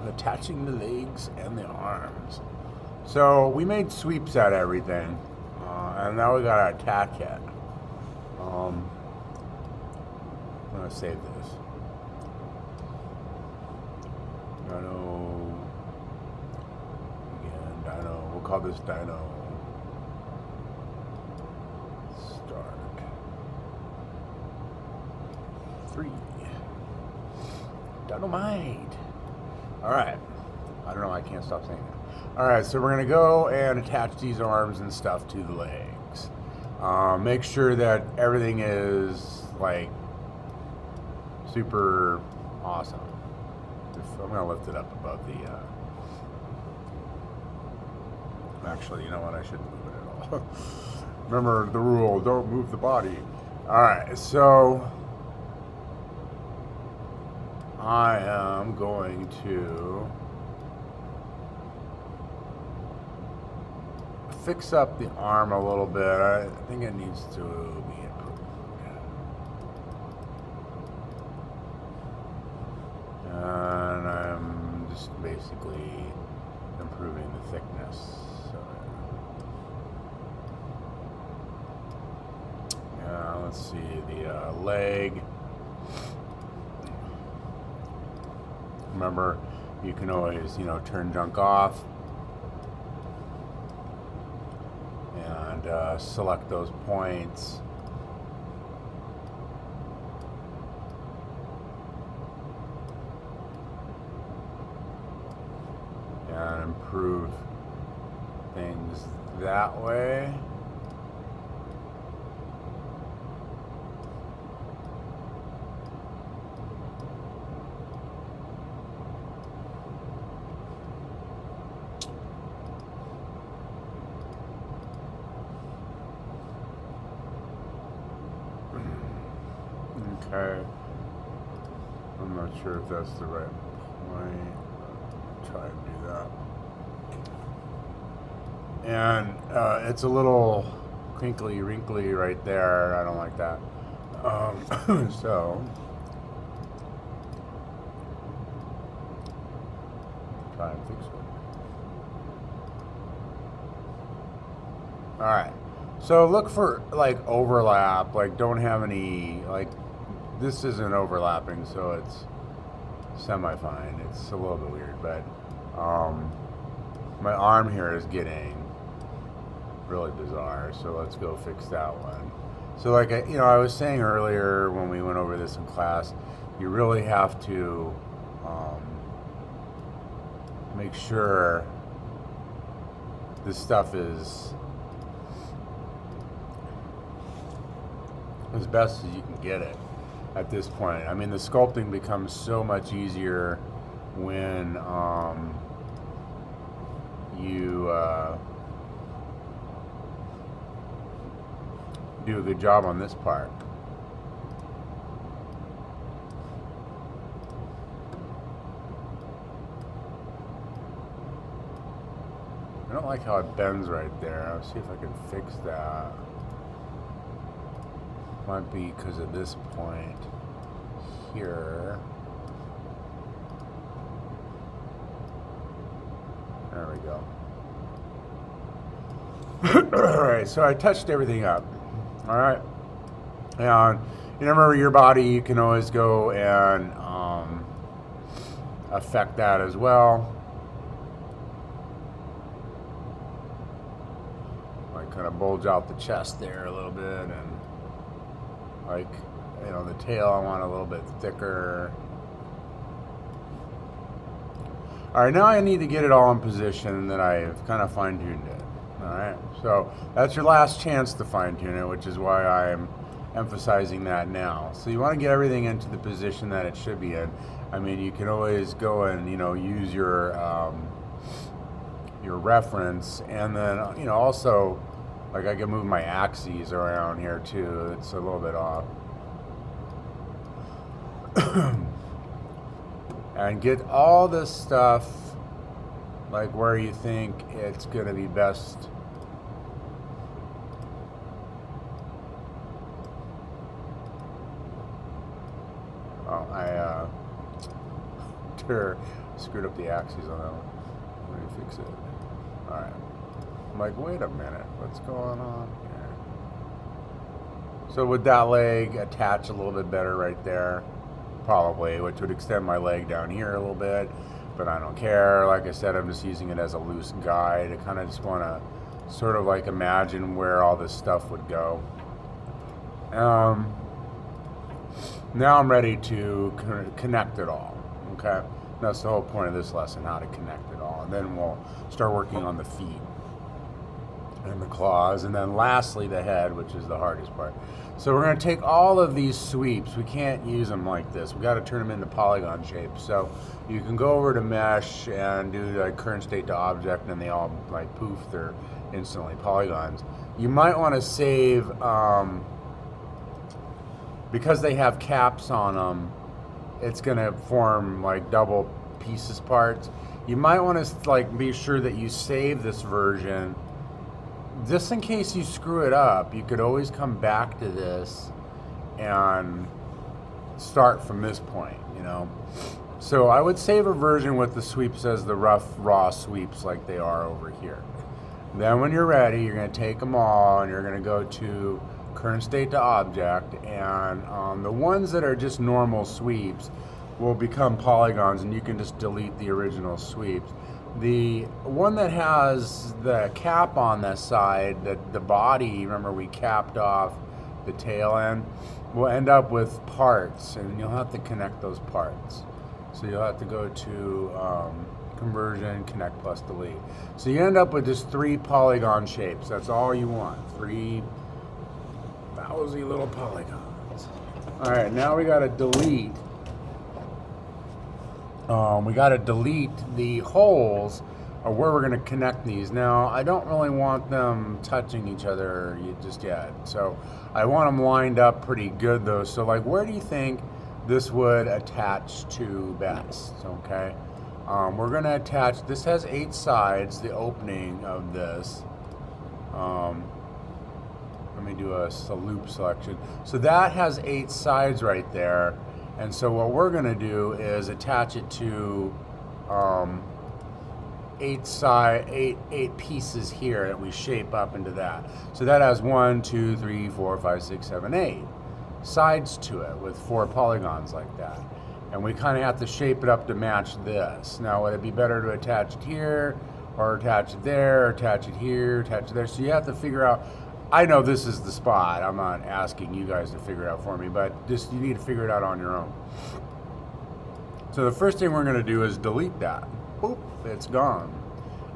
attaching the legs and the arms. So we made sweeps at everything, and now we gotta attach it. I'm gonna save this. Dino. Again, Dino. We'll call this Dino. Start. 3. Dynamite. Alright. I don't know, I can't stop saying that. Alright, so we're going to go and attach these arms and stuff to the legs. Make sure that everything is, like, super awesome. I'm going to lift it up above the... Actually, you know what? I shouldn't move it at all. Remember the rule, don't move the body. Alright, so... I am going to fix up the arm a little bit. I think it needs to be improved. And I'm just basically improving the thickness. Yeah, let's see, the leg. Remember, you can always, turn junk off and select those points. And improve things that way. Okay, I'm not sure if that's the right point. I'll try and do that. And it's a little crinkly, wrinkly right there. I don't like that. So, try and fix it. All right. So look for like overlap. Like don't have any like. This isn't overlapping, so it's semi-fine. It's a little bit weird, but my arm here is getting really bizarre, so let's go fix that one. So like, I was saying earlier when we went over this in class, you really have to make sure this stuff is as best as you can get it. At this point, I mean, the sculpting becomes so much easier when you do a good job on this part. I don't like how it bends right there. I'll see if I can fix that. Might be because of this point here. There we go. Alright, so I touched everything up. Alright. And remember your body, you can always go and affect that as well. Like kind of bulge out the chest there a little bit, and like, the tail I want a little bit thicker. Alright, now I need to get it all in position that I've kind of fine-tuned it. Alright, so that's your last chance to fine-tune it, which is why I'm emphasizing that now. So you want to get everything into the position that it should be in. I mean, you can always go and, use your reference, and then, also, like I can move my axes around here too. It's a little bit off. And get all this stuff like where you think it's going to be best. Oh, Screwed up the axes on that one. Let me fix it. Alright. I'm like, wait a minute, what's going on here? So would that leg attach a little bit better right there? Probably, which would extend my leg down here a little bit, but I don't care. Like I said, I'm just using it as a loose guide. I kind of just want to sort of like imagine where all this stuff would go. Now I'm ready to connect it all, okay? That's the whole point of this lesson, how to connect it all. And then we'll start working on the feet and the claws, and then lastly the head, which is the hardest part. So we're going to take all of these sweeps. We can't use them like this. We got to turn them into polygon shapes. So you can go over to mesh and do like current state to object, and they all like poof, they're instantly polygons. You might want to save, because they have caps on them, it's going to form like double pieces parts. You might want to like be sure that you save this version just in case you screw it up. You could always come back to this and start from this point, you know. So I would save a version with the sweeps as the rough raw sweeps like they are over here. Then when you're ready, you're going to take them all and you're going to go to current state to object, and the ones that are just normal sweeps will become polygons, and you can just delete the original sweeps. The one that has the cap on the side, the body, remember we capped off the tail end, will end up with parts, and you'll have to connect those parts. So you'll have to go to conversion, connect plus delete. So you end up with just 3 polygon shapes. That's all you want, 3 lousy little polygons. All right, now we got to delete. We got to delete the holes of where we're going to connect these. Now, I don't really want them touching each other just yet. So I want them lined up pretty good though. So like, where do you think this would attach to best? Okay. We're going to attach, this has 8 sides, the opening of this. Let me do a loop selection. So that has 8 sides right there. And so what we're going to do is attach it to 8 pieces here that we shape up into that. So that has 1, 2, 3, 4, 5, 6, 7, 8 sides to it with 4 polygons like that. And we kind of have to shape it up to match this. Now, would it be better to attach it here, or attach it there, or attach it here, attach it there? So you have to figure out. I know this is the spot. I'm not asking you guys to figure it out for me, but just you need to figure it out on your own. So the first thing we're going to do is delete that. Boop, it's gone.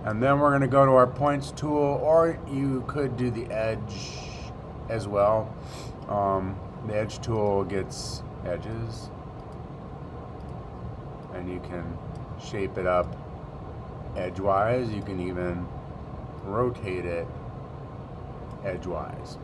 And then we're going to go to our points tool, or you could do the edge as well. The edge tool gets edges, and you can shape it up edgewise. You can even rotate it edgewise.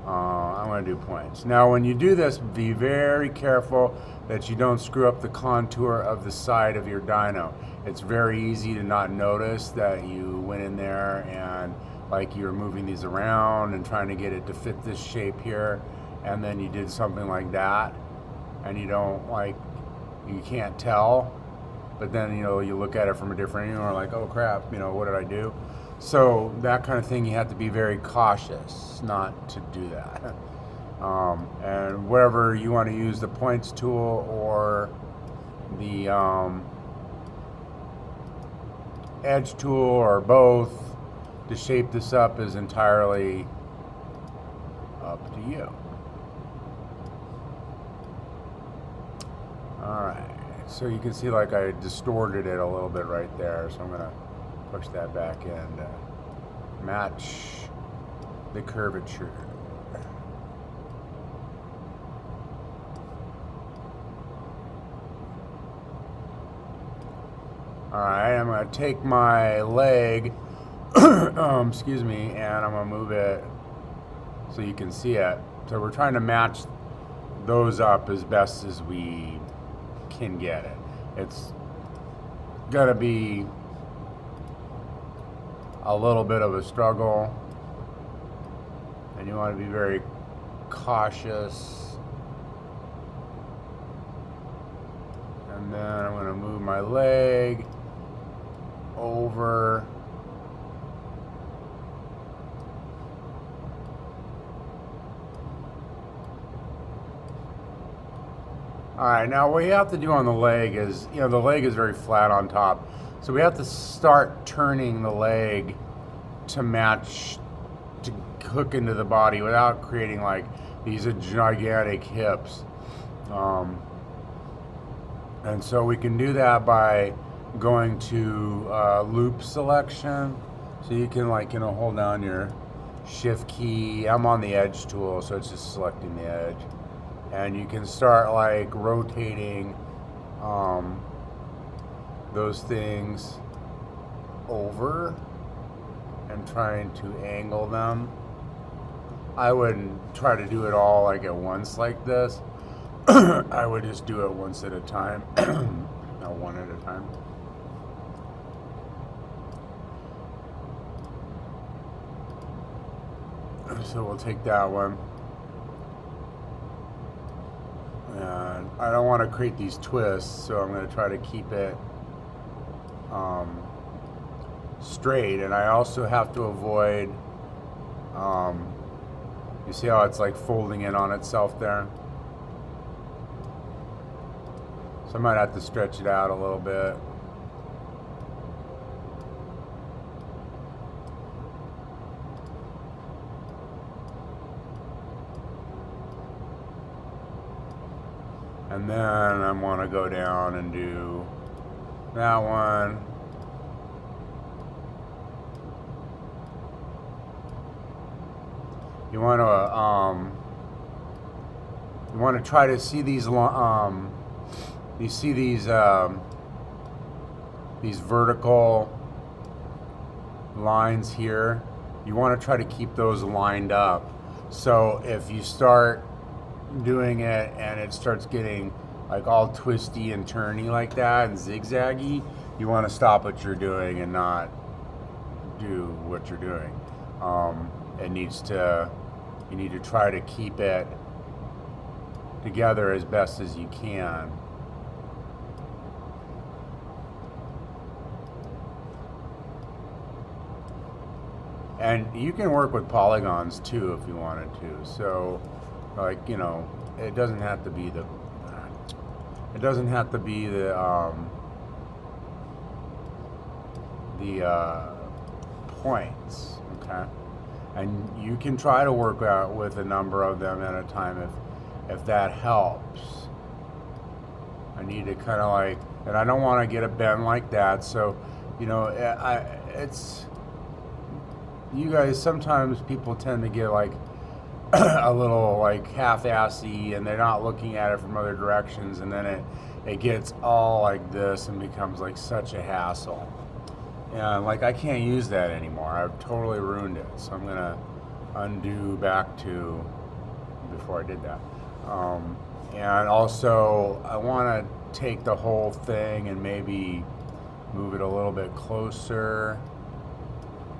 I'm going to do points. Now when you do this, be very careful that you don't screw up the contour of the side of your Dino. It's very easy to not notice that you went in there and like you're moving these around and trying to get it to fit this shape here, and then you did something like that and you don't like, you can't tell, but then you know you look at it from a different angle and like, oh crap, you know, what did I do? So that kind of thing, you have to be very cautious not to do that. And wherever you want to use the points tool or the edge tool or both to shape this up is entirely up to you. Alright, so you can see like I distorted it a little bit right there, so I'm going to push that back and match the curvature. Alright, I'm going to take my leg, excuse me, and I'm going to move it so you can see it. So we're trying to match those up as best as we can get it. It's going to be a little bit of a struggle, and you want to be very cautious. And then I'm going to move my leg over. All right, now what you have to do on the leg is, the leg is very flat on top. So we have to start turning the leg to match, to hook into the body without creating like these gigantic hips. And so we can do that by going to loop selection. So you can hold down your shift key. I'm on the edge tool, so it's just selecting the edge. And you can start like rotating those things over and trying to angle them. I wouldn't try to do it all like at once like this. I would just do it once at a time, not one at a time. So we'll take that one. And I don't want to create these twists, so I'm going to try to keep it straight. And I also have to avoid, you see how it's like folding in on itself there? So I might have to stretch it out a little bit. And then I want to go down and do that one. You want to try to see these you see these vertical lines here. You want to try to keep those lined up. So if you start doing it and it starts getting like all twisty and turny like that and zigzaggy, you want to stop what you're doing and not do what you're doing. You need to try to keep it together as best as you can. And you can work with polygons too if you wanted to. So, it doesn't have to be the points, okay? And you can try to work out with a number of them at a time if that helps. I need to kind of and I don't want to get a bend like that. So, you guys, sometimes people tend to get a little half-assy and they're not looking at it from other directions, and then it gets all like this and becomes such a hassle. And I can't use that anymore. I've totally ruined it. So I'm gonna undo back to before I did that. And also I want to take the whole thing and maybe move it a little bit closer,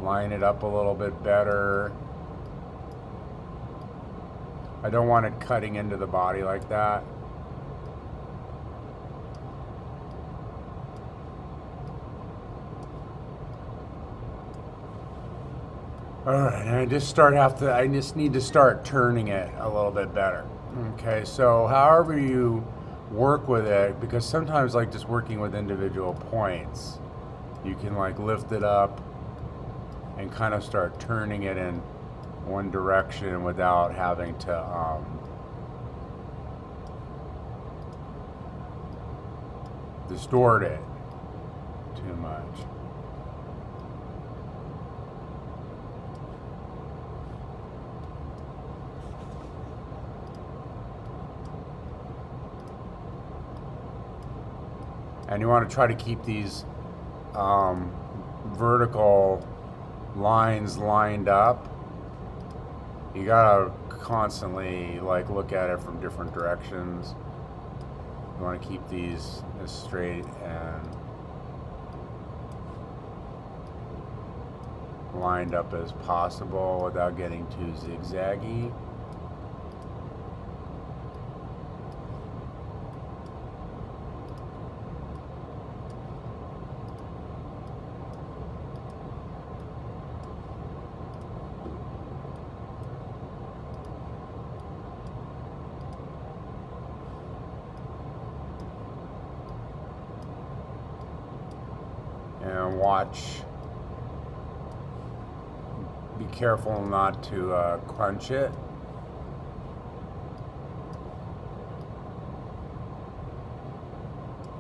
line it up a little bit better. I don't want it cutting into the body like that. All right, and I just need to start turning it a little bit better. Okay, so however you work with it, because sometimes just working with individual points, you can lift it up and kind of start turning it in one direction without having to distort it too much. And you want to try to keep these vertical lines lined up. You gotta constantly look at it from different directions. You want to keep these as straight and lined up as possible without getting too zigzaggy. and watch. Be careful not to crunch it.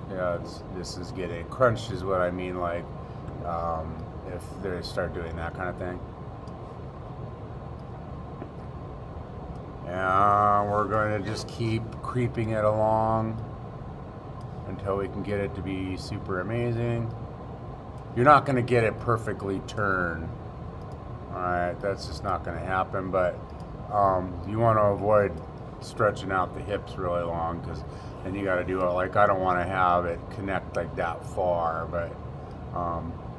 Yeah, this is getting crunched is what I mean, like if they start doing that kind of thing. And we're going to just keep creeping it along until we can get it to be super amazing. You're not going to get it perfectly turned. Alright, that's just not going to happen, but you want to avoid stretching out the hips really long, because then you got to do it like, I don't want to have it connect like that far, but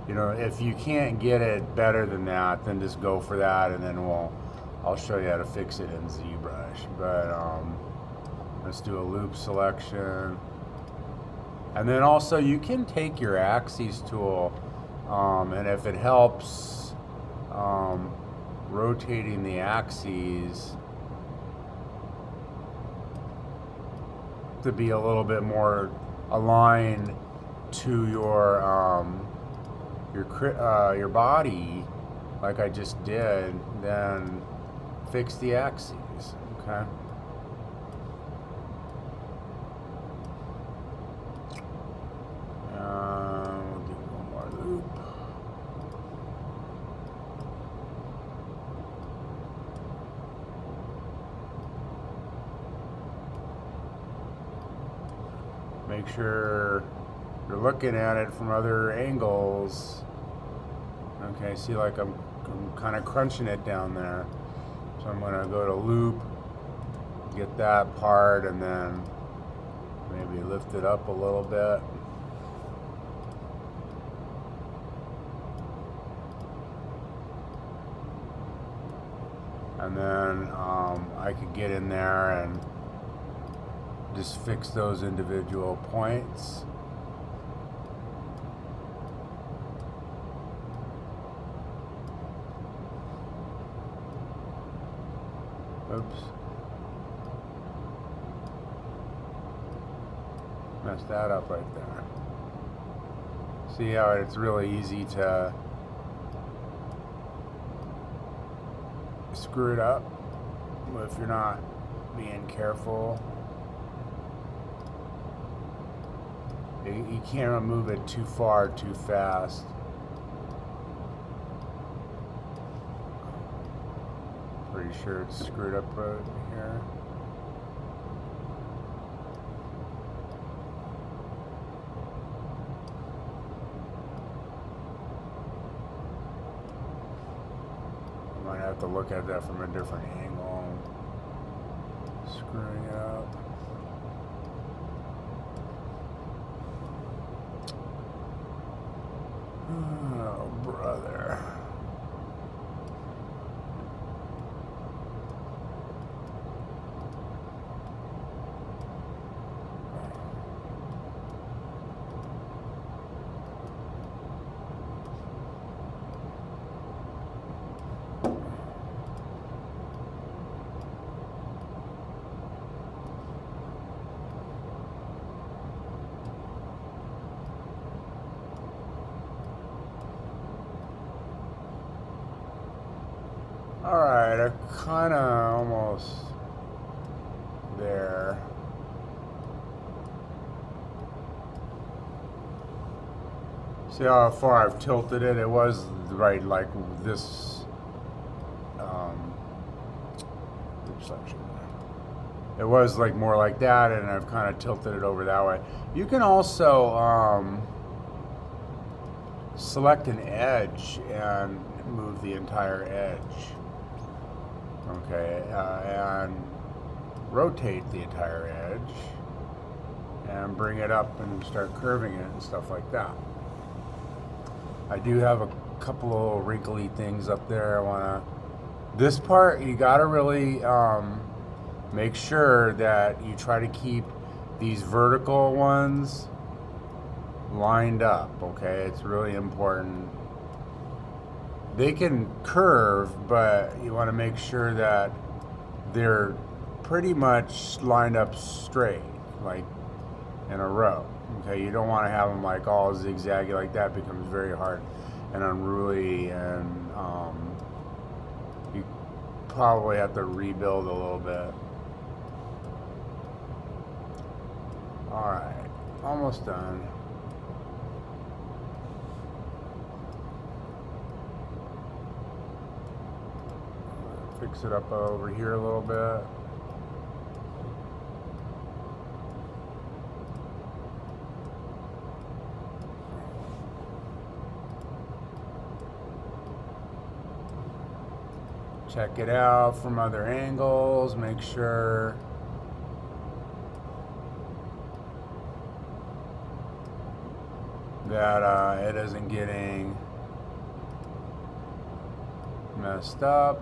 you know, if you can't get it better than that, then just go for that, and then I'll show you how to fix it in ZBrush. But let's do a loop selection. And then also you can take your axes tool, and if it helps rotating the axes to be a little bit more aligned to your body, like I just did, then fix the axes, okay? We'll do one more loop. Make sure you're looking at it from other angles. Okay, see, like I'm kind of crunching it down there. So I'm going to go to loop, get that part, and then maybe lift it up a little bit. And then I could get in there and just fix those individual points. Oops. Messed that up right there. See how it's really easy to screw it up if you're not being careful. You can't move it too far, too fast. Pretty sure it's screwed up right here. I might have to look at that from a different angle. Screwing it up. Oh, brother. Alright, I'm kind of almost there. See how far I've tilted it? It was right like this section. It was like more like that, and I've kind of tilted it over that way. You can also select an edge and move the entire edge. Okay, and rotate the entire edge and bring it up and start curving it and stuff like that. I do have a couple of little wrinkly things up there. This part, you gotta really make sure that you try to keep these vertical ones lined up, okay? It's really important. They can curve, but you want to make sure that they're pretty much lined up straight, like in a row, Okay, you don't want to have them like all zigzaggy like that. It becomes very hard and unruly, and you probably have to rebuild a little bit. All right, almost done. Fix it up over here a little bit. Check it out from other angles, make sure that it isn't getting messed up.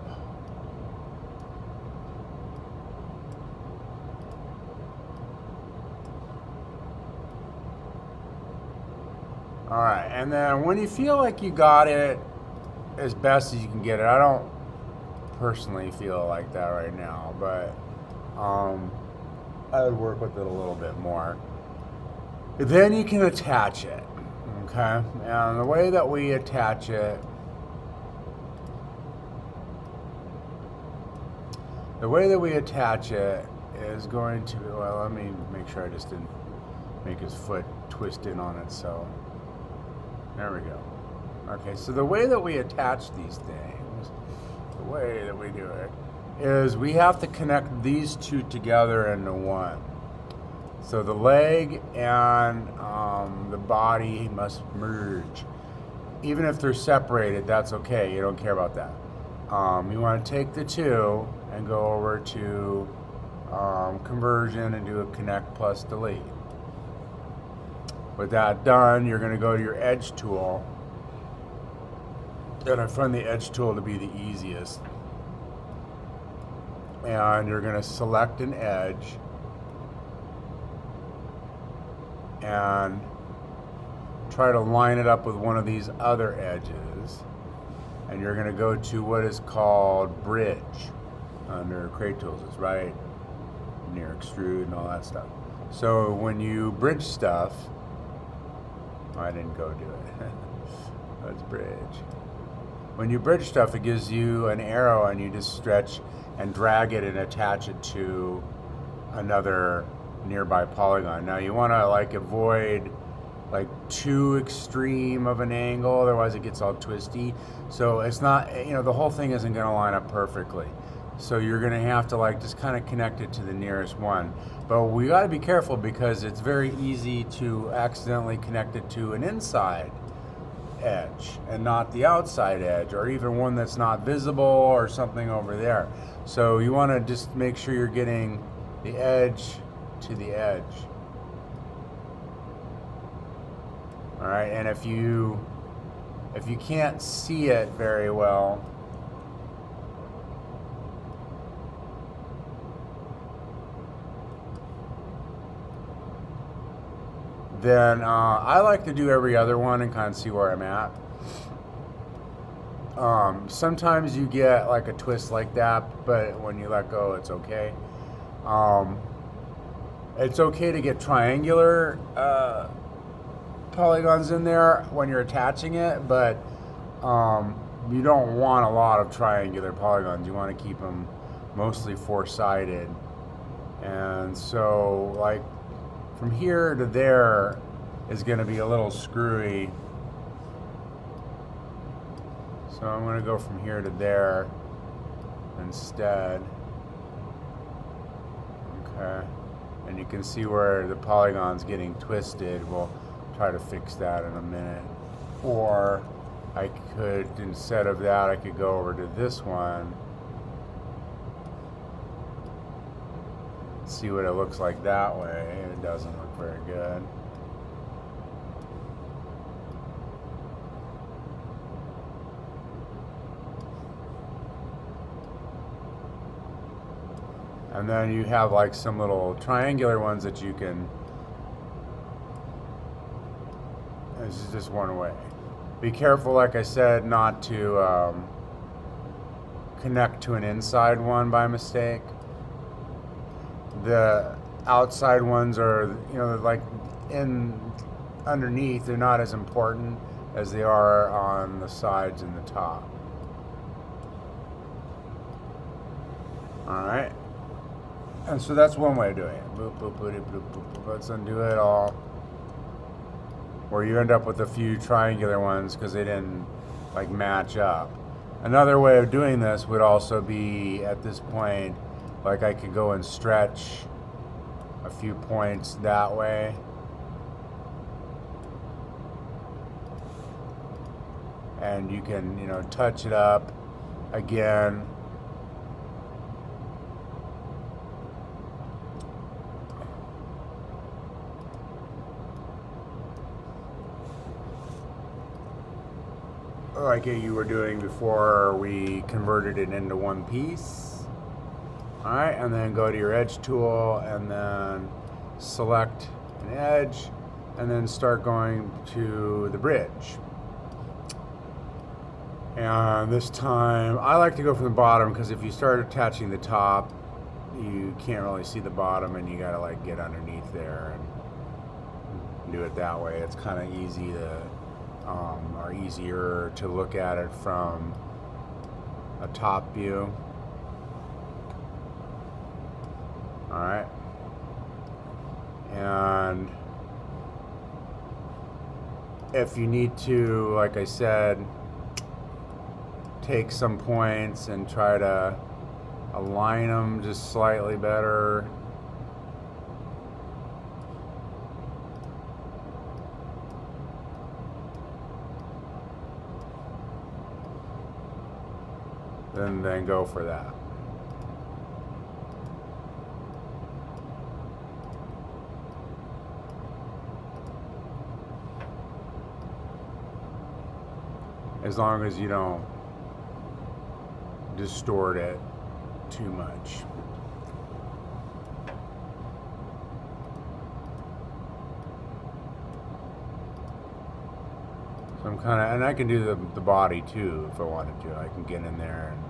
All right, and then when you feel like you got it as best as you can get it, I don't personally feel like that right now, but I would work with it a little bit more. Then you can attach it, okay? And the way that we attach it, is going to, well, let me make sure I just didn't make his foot twist in on it, so there we go. Okay, so the way that we attach these things, the way that we do it, is we have to connect these two together into one. So the leg and the body must merge. Even if they're separated, that's okay. You don't care about that. You want to take the two and go over to conversion and do a connect plus delete. With that done, you're going to go to your edge tool. And I find the edge tool to be the easiest. And you're going to select an edge and try to line it up with one of these other edges. And you're going to go to what is called bridge under Create Tools. It's right near extrude and all that stuff. So when you bridge stuff, I didn't go do it. Let's bridge. When you bridge stuff, it gives you an arrow and you just stretch and drag it and attach it to another nearby polygon. Now you want to like avoid like too extreme of an angle, otherwise it gets all twisty. So it's not, the whole thing isn't going to line up perfectly. So you're going to have to like just kind of connect it to the nearest one. But we got to be careful because it's very easy to accidentally connect it to an inside edge and not the outside edge, or even one that's not visible or something over there. So you want to just make sure you're getting the edge to the edge. All right, and if you can't see it very well, then I like to do every other one and kind of see where I'm at. Sometimes you get like a twist like that, but when you let go, it's okay. It's okay to get triangular polygons in there when you're attaching it, but you don't want a lot of triangular polygons. You want to keep them mostly four-sided. And so like from here to there is going to be a little screwy. So I'm going to go from here to there instead. Okay. And you can see where the polygon's getting twisted. We'll try to fix that in a minute. Or I could, instead of that, I could go over to this one. See what it looks like that way. It doesn't look very good. And then you have like some little triangular ones that you can, this is just one way. Be careful, like I said, not to connect to an inside one by mistake. The outside ones are, like in underneath, they're not as important as they are on the sides and the top. All right. And so that's one way of doing it. Boop, boop, boop, boop, boop, boop. Let's undo it all. Where you end up with a few triangular ones because they didn't like match up. Another way of doing this would also be at this point, like I could go and stretch a few points that way. And you can, you know, touch it up again. Like you were doing before we converted it into one piece. All right, and then go to your edge tool and then select an edge and then start going to the bridge. And this time, I like to go from the bottom because if you start attaching the top, you can't really see the bottom and you gotta like get underneath there and do it that way. It's kind of easy to, or easier to look at it from a top view. All right. And if you need to, like I said, take some points and try to align them just slightly better. Then go for that. As long as you don't distort it too much. So I'm kind of, and I can do the body too if I wanted to. I can get in there and,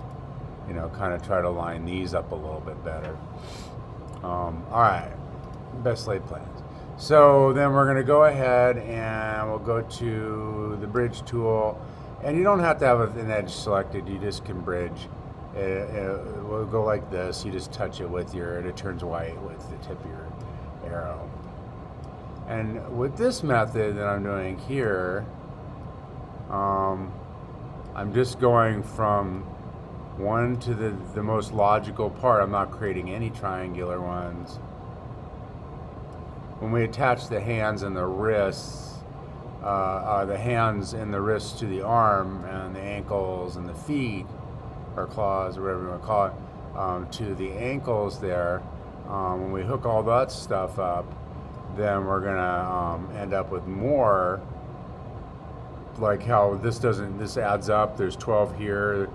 you know, kind of try to line these up a little bit better. All right, best laid plans. So then we're going to go ahead and we'll go to the bridge tool. And you don't have to have an edge selected, you just can bridge. It will go like this, you just touch it with your, and it turns white with the tip of your arrow. And with this method that I'm doing here, I'm just going from one to the most logical part. I'm not creating any triangular ones. When we attach the hands and the wrists, the hands and the wrists to the arm and the ankles and the feet, or claws, or whatever you want to call it, to the ankles there, when we hook all that stuff up, then we're gonna end up with more, like how this adds up. There's 12 here,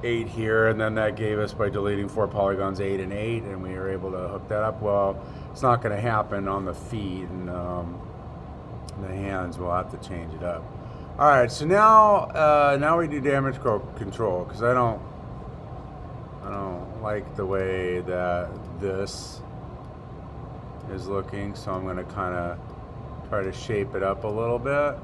8 here, and then that gave us, by deleting 4 polygons, 8 and 8, and we were able to hook that up. Well, it's not gonna happen on the feet and the hands. We'll have to change it up. All right, so now we do damage control, because I don't like the way that this is looking, so I'm going to kind of try to shape it up a little bit.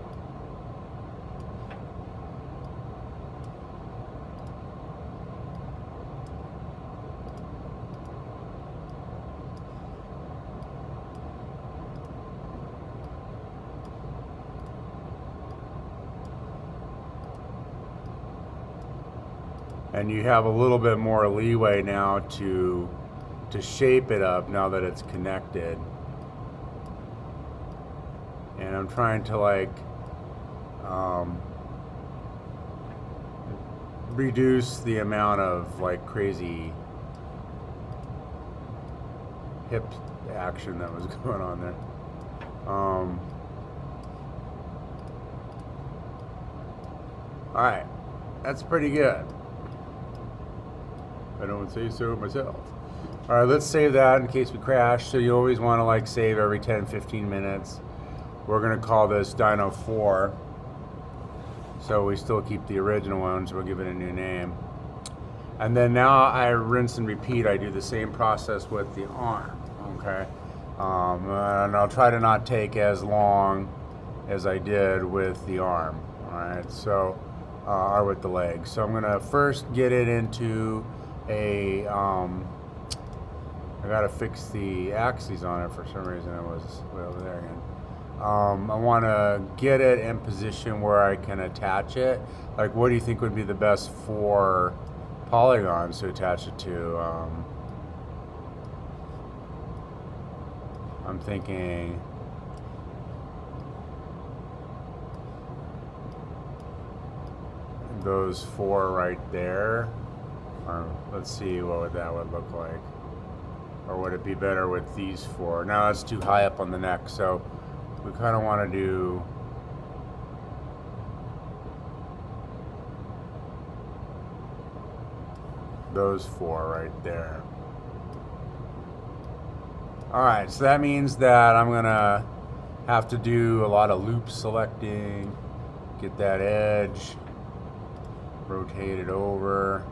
And you have a little bit more leeway now to shape it up now that it's connected. And I'm trying to like reduce the amount of like crazy hip action that was going on there. All right, that's pretty good. I don't say so myself. All right, let's save that in case we crash. So you always want to like save every 10-15 minutes. We're going to call this Dino 4. So we still keep the original one, so we'll give it a new name. And then now I rinse and repeat. I do the same process with the arm, okay? And I'll try to not take as long as I did with the arm. All right, so or with the leg. So I'm gonna first get it into a. I gotta fix the axes on it for some reason. It was way over there again. I want to get it in position where I can attach it. Like, what do you think would be the best 4 polygons to attach it to? I'm thinking those 4 right there. Or let's see what that would look like. Or would it be better with these 4? Now that's too high up on the neck, so we kind of want to do those 4 right there. Alright, so that means that I'm going to have to do a lot of loop selecting, get that edge, rotate it over.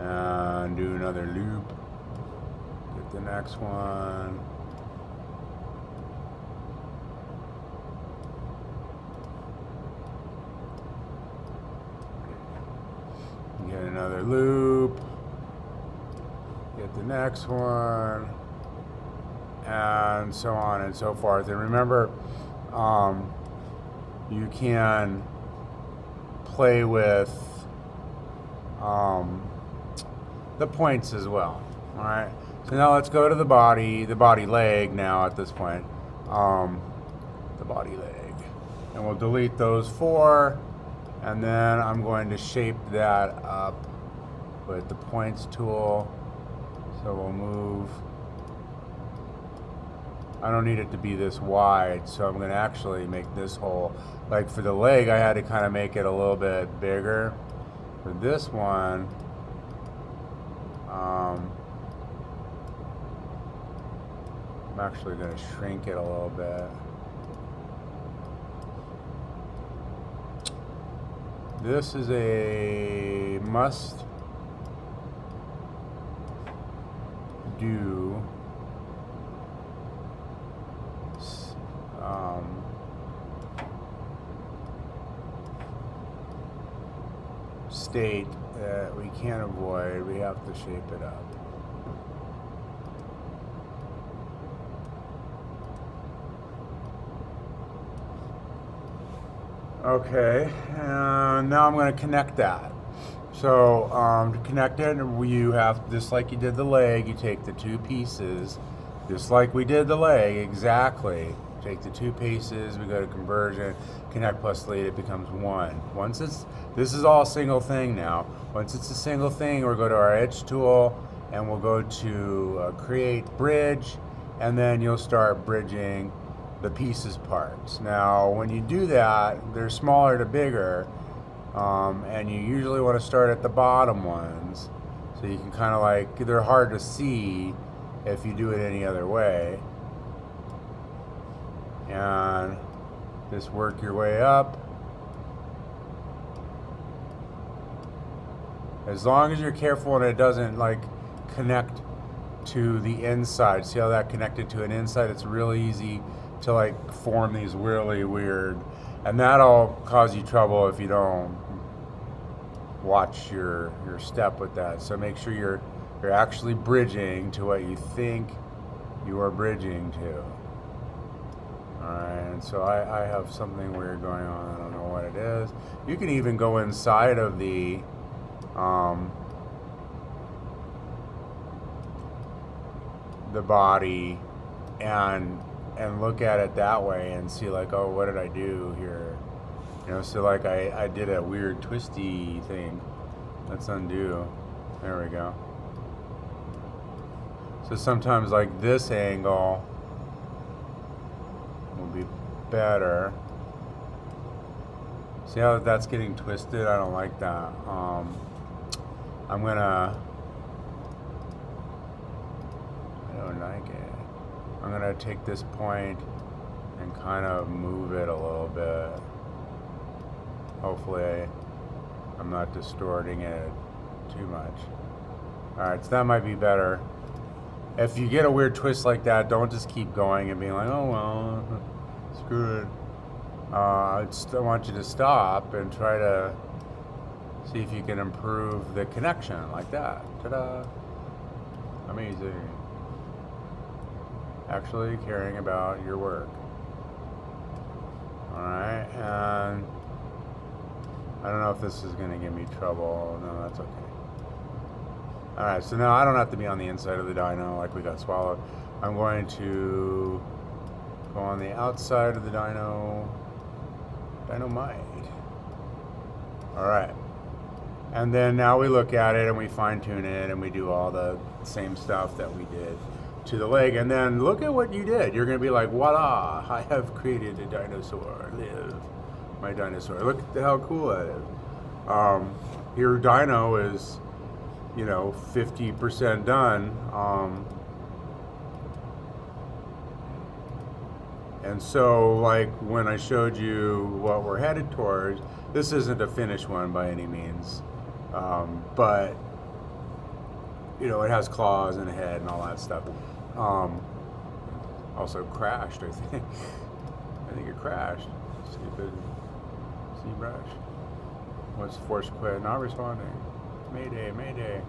And do another loop. Get the next one. Get another loop. Get the next one. And so on and so forth. And remember, you can play with the points as well. All right. So now let's go to the body leg now at this point. The body leg. And we'll delete those 4. And then I'm going to shape that up with the points tool. So we'll move. I don't need it to be this wide, so I'm going to actually make this hole. Like for the leg, I had to kind of make it a little bit bigger. For this one, I'm actually going to shrink it a little bit. This is a must do state that we can't avoid. We have to shape it up. Okay, and now I'm going to connect that. So to connect it, you have, just like you did the leg, you take the 2 pieces, just like we did the leg, exactly. Take the 2 pieces, we go to conversion, connect plus delete, it becomes 1. Once it's, this is all a single thing now. Once it's a single thing, we'll go to our edge tool, and we'll go to create bridge, and then you'll start bridging the pieces parts. Now, when you do that, they're smaller to bigger, and you usually want to start at the bottom ones, so you can kind of like, they're hard to see if you do it any other way. And just work your way up. As long as you're careful and it doesn't like connect to the inside. See how that connected to an inside? It's really easy to like form these really weird, and that'll cause you trouble if you don't watch your step with that. So make sure you're actually bridging to what you think you are bridging to. Alright, and so I have something weird going on. I don't know what it is. You can even go inside of the body and look at it that way and see like, oh, what did I do here? You know, so like I did a weird twisty thing. Let's undo. There we go. So sometimes like this angle will be better. See how that's getting twisted? I don't like that. I don't like it. I'm going to take this point and kind of move it a little bit. Hopefully I'm not distorting it too much. Alright, so that might be better. If you get a weird twist like that, don't just keep going and being like, oh well, screw it. I want you to stop and try to see if you can improve the connection like that. Ta-da! Amazing. Actually caring about your work. Alright, and I don't know if this is going to give me trouble. No, that's okay. Alright, so now I don't have to be on the inside of the dyno like we got swallowed. I'm going to go on the outside of the dynamite. Alright. And then now we look at it and we fine tune it and we do all the same stuff that we did to the leg. And then look at what you did. You're going to be like, voila, I have created a dinosaur. Live, my dinosaur. Look at how cool that is. Your dyno is, 50% done. And so, like when I showed you what we're headed towards, this isn't a finished one by any means, but it has claws and a head and all that stuff. Also crashed, I think. I think it crashed. Stupid ZBrush. What's force quit? Not responding. Mayday, mayday.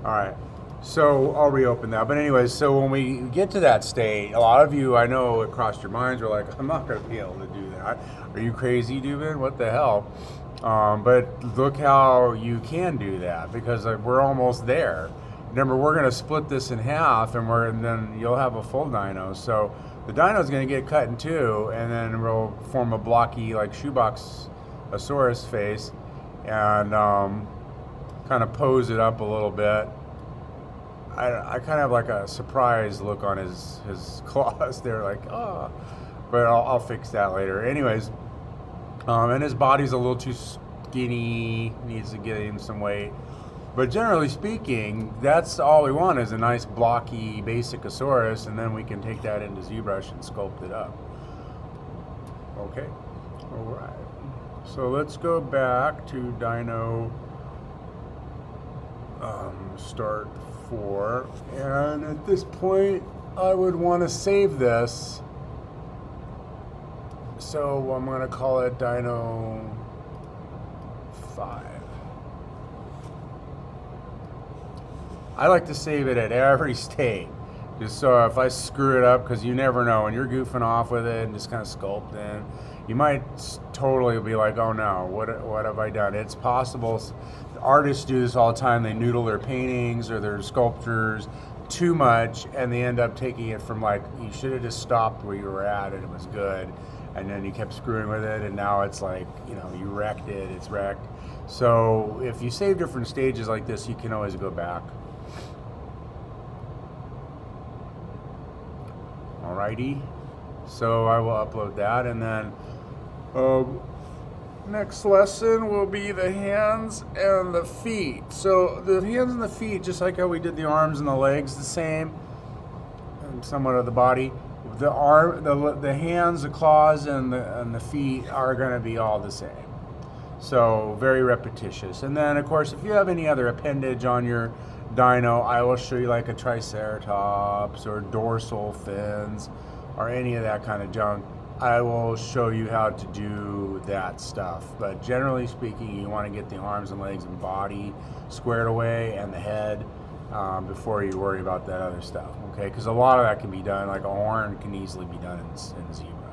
Alright, so I'll reopen that. But anyways, so when we get to that state, a lot of you, I know it crossed your minds, were like, I'm not going to be able to do that. Are you crazy, Dubin? What the hell? But look how you can do that, because we're almost there. Remember, we're going to split this in half, and then you'll have a full dyno. So the dyno is going to get cut in two, and then we'll form a blocky, like shoebox-asaurus face, and kind of pose it up a little bit. I kind of have like a surprised look on his claws. They're like, oh, but I'll fix that later. Anyways, and his body's a little too skinny, needs to gain some weight. But generally speaking, that's all we want is a nice blocky basic-asaurus, and then we can take that into ZBrush and sculpt it up. Okay, all right. So let's go back to Dino start 4, and at this point I would want to save this, so I'm going to call it Dino 5. I like to save it at every state, just so if I screw it up, because you never know when you're goofing off with it and just kind of sculpting, you might totally be like, oh no, what have I done? It's possible. Artists do this all the time. They noodle their paintings or their sculptures too much, and they end up taking it from like, you should have just stopped where you were at and it was good, and then you kept screwing with it, and now it's like, you wrecked it, it's wrecked. So if you save different stages like this, you can always go back. Alrighty, so I will upload that, and then next lesson will be the hands and the feet. So the hands and the feet, just like how we did the arms and the legs, the same, and somewhat of the body. The hands, the claws, and the feet are going to be all the same. So very repetitious. And then of course, if you have any other appendage on your dyno, I will show you like a triceratops or dorsal fins or any of that kind of junk. I will show you how to do that stuff. But generally speaking, you want to get the arms and legs and body squared away, and the head, before you worry about that other stuff. Okay, because a lot of that can be done, like a horn can easily be done in ZBrush.